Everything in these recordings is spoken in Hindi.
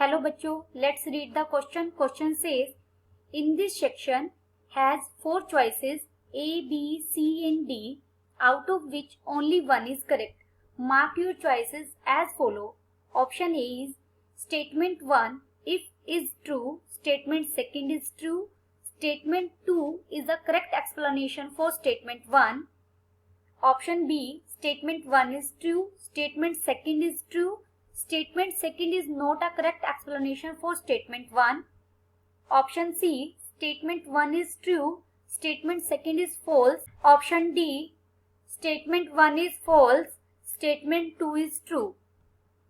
Hello बच्चों, let's read the question. Question says, in this section has 4 choices A, B, C and D, out of which only one is correct. Mark your choices as follow. Option A is statement 1 if is true, statement second is true, statement 2 is the correct explanation for statement 1. Option B, statement 1 is true, statement second is true, statement second is not a correct explanation for statement 1. Option C, statement 1 is true, statement second is false. Option D, statement 1 is false, statement 2 is true.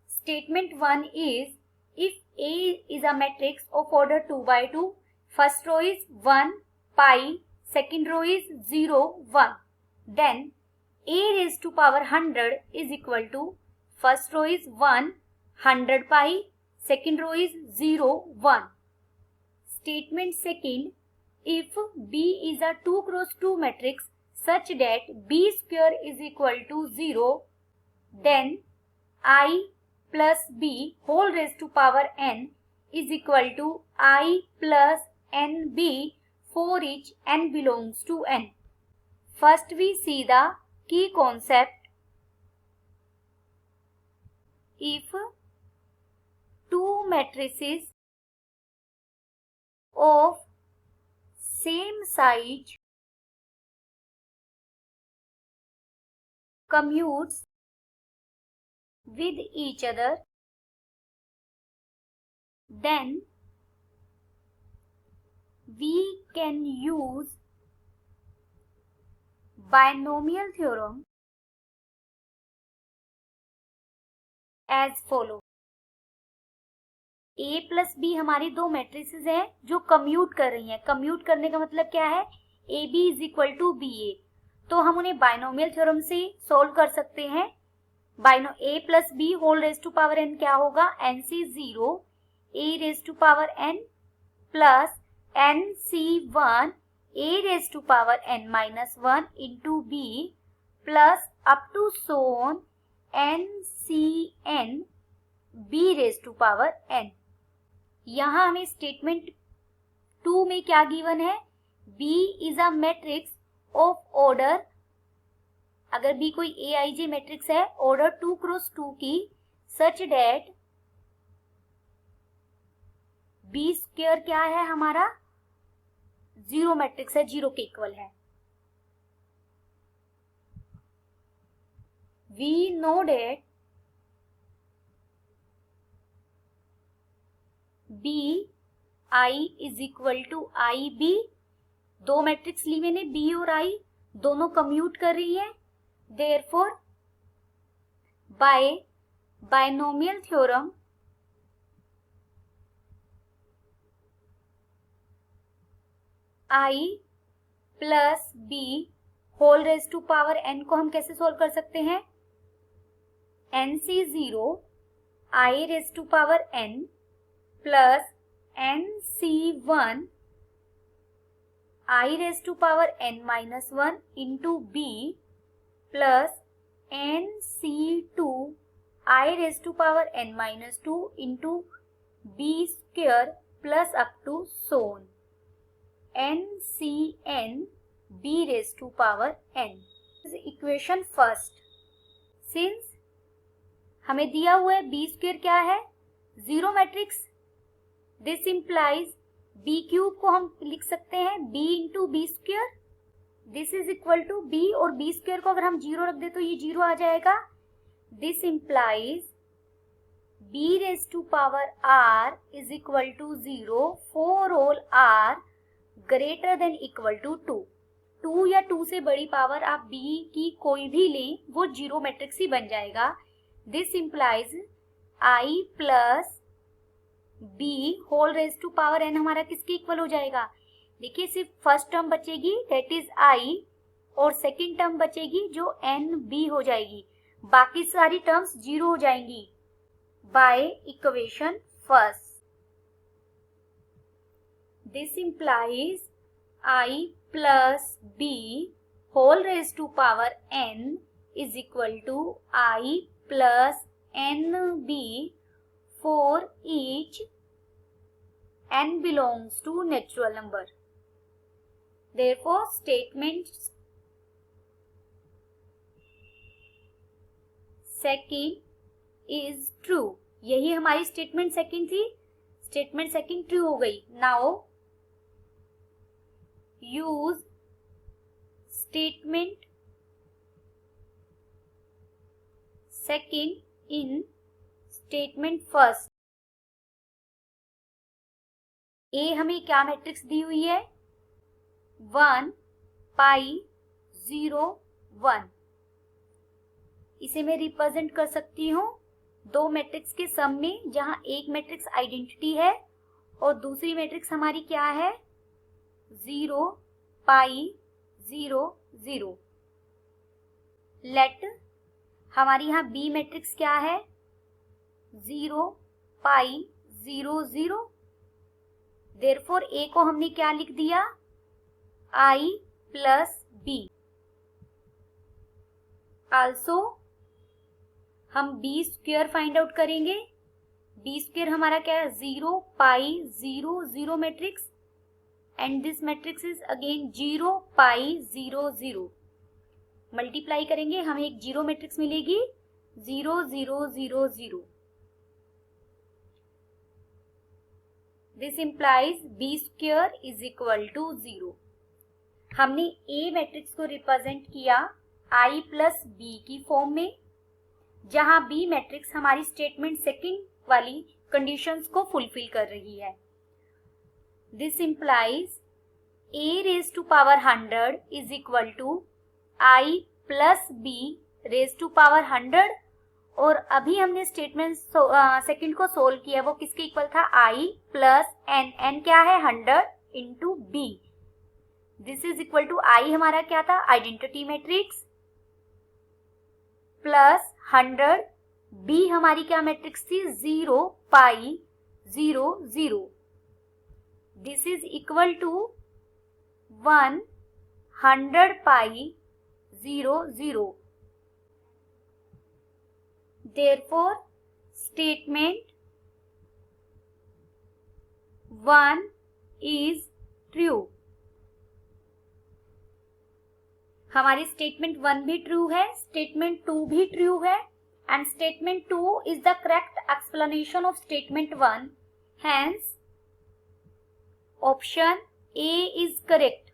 Statement 1 is, if A is a matrix of order 2 by 2, first row is 1, pi, second row is 0, 1, then A raised to power 100 is equal to, first row is 1, 100 pi, second row is 0, 1. Statement second, if B is a 2 cross 2 matrix such that B square is equal to 0, then I plus B whole raised to power n is equal to I plus nb for each n belongs to n. First we see the key concept. If two matrices of same size commutes with each other, then we can use binomial theorem as follow. A plus B हमारी दो मैट्रिसेस हैं जो कम्यूट कर रही हैं. कम्यूट करने का मतलब क्या है? A B is equal to B A. तो हम उन्हें बाइनोमियल थ्योरम से सोल्व कर सकते हैं. A plus B whole raise to power N क्या होगा? N C 0 A raise to power N plus N C 1 A raise to power N minus 1 into B plus up to so on N C N B raise to power N. यहां हमें स्टेटमेंट 2 में क्या गिवन है? B is a matrix of order, अगर B कोई AIJ मैट्रिक्स है ऑर्डर 2 क्रॉस 2 की, सच डेट B स्क्वायर क्या है हमारा? 0 मैट्रिक्स है, 0 के इक्वल है. We know that B I is equal to IB. दो मैट्रिक्स ली मैंने B और I, दोनों कम्यूट कर रही है. Therefore, by binomial theorem, I plus B whole raise to power n को हम कैसे सोल्व कर सकते हैं? NC0 I raise to power n plus NC1 I raise to power n minus 1 into B plus NC2 I raise to power n minus 2 into B square plus up to सोन NCN B raise to power n. Equation first, since हमें दिया हुआ है B स्क्वायर क्या है? 0 matrix. This implies B cube को हम लिख सकते हैं B into B square. This is equal to B और B स्क्वायर को अगर हम 0 रख दे तो ये 0 आ जाएगा. This implies B raise to power R is equal to 0 for all R greater than equal to 2. 2 या 2 से बड़ी पावर आप B की कोई भी लें, वो 0 मैट्रिक्स ही बन जाएगा. This implies I plus B whole raise to power n हमारा किसके इक्वल हो जाएगा? देखिए सिर्फ फर्स्ट टर्म बचेगी, दैट इज I, और सेकेंड टर्म बचेगी जो NB हो जाएगी. बाकी सारी टर्म्स 0 हो जाएंगी. By equation first, this implies I plus B whole raise to power n is equal to I plus NB for each n belongs to natural number. Therefore, statement second is true. यही हमारी स्टेटमेंट सेकंड थी. स्टेटमेंट सेकंड ट्रू हो गई. Now use statement second in statement first. ए हमें क्या मैट्रिक्स दी हुई है? 1 पाई 0 1. इसे मैं रिप्रेजेंट कर सकती हूँ दो मैट्रिक्स के सम में, जहां एक मैट्रिक्स आइडेंटिटी है और दूसरी मैट्रिक्स हमारी क्या है? 0 पाई 0 0. लेट हमारी यहाँ बी मैट्रिक्स क्या है? 0 पाई 0 0. देयरफॉर ए को हमने क्या लिख दिया? I plus B. आल्सो हम बी स्क्वायर फाइंड आउट करेंगे. बी स्क्वायर हमारा क्या है? 0 pi 0 0 matrix, and this matrix is again 0 pi 0 0. Multiply करेंगे, हमें एक जीरो मैट्रिक्स मिलेगी 0 0 0 0. This implies B square is equal to 0. हमने ए मैट्रिक्स को रिप्रेजेंट किया I प्लस बी की फॉर्म में, जहां बी मैट्रिक्स हमारी स्टेटमेंट सेकंड वाली कंडीशंस को फुलफिल कर रही है. This implies a raise to power 100 is equal to I plus B raise to power 100. और अभी हमने स्टेटमेंट सेकंड को सोल्व किया, वो किसके इक्वल था? I plus n. n क्या है? 100 into B. This is equal to I हमारा क्या था? Identity matrix plus 100. बी हमारी क्या मैट्रिक्स थी? 0 pi 0 0. This is equal to 100 pi 0 0. Therefore, statement 1 is true. हमारी स्टेटमेंट 1 भी ट्रू है, स्टेटमेंट 2 भी ट्रू है, and statement 2 is the correct explanation of statement 1. Hence, option A is correct.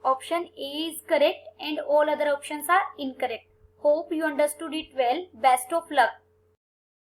Option A is correct and all other options are incorrect. Hope you understood it well. Best of luck.